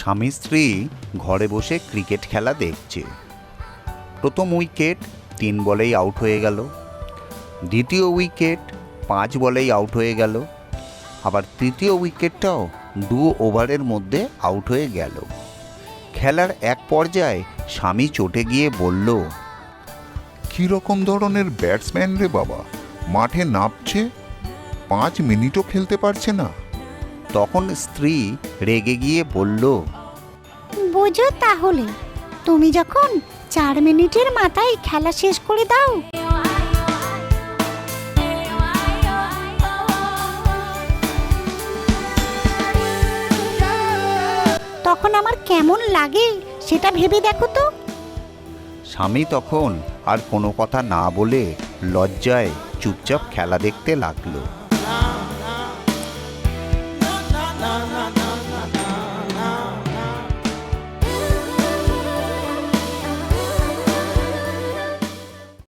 স্বামী স্ত্রী ঘরে বসে ক্রিকেট খেলা দেখছে। প্রথম উইকেট 3 বলেই আউট হয়ে গেল, দ্বিতীয় উইকেট 5 বলেই আউট হয়ে গেল, আবার তৃতীয় উইকেটটাও 2 ওভারের মধ্যে আউট হয়ে গেল। খেলার এক পর্যায়ে স্বামী চটে গিয়ে বলল, কীরকম ধরনের ব্যাটসম্যান রে বাবা, মাঠে নামছে 5 মিনিটও খেলতে পারছে না। তখন স্ত্রী রেগে গিয়ে বলল, বোঝো তাহলে, তুমি যখন 4 মিনিটের মাথায় খেলা শেষ করে দাও। তখন আমার কেমন লাগে সেটা ভেবে দেখো তো। স্বামী তখন আর কোনো কথা না বলে লজ্জায় চুপচাপ খেলা দেখতে লাগলো।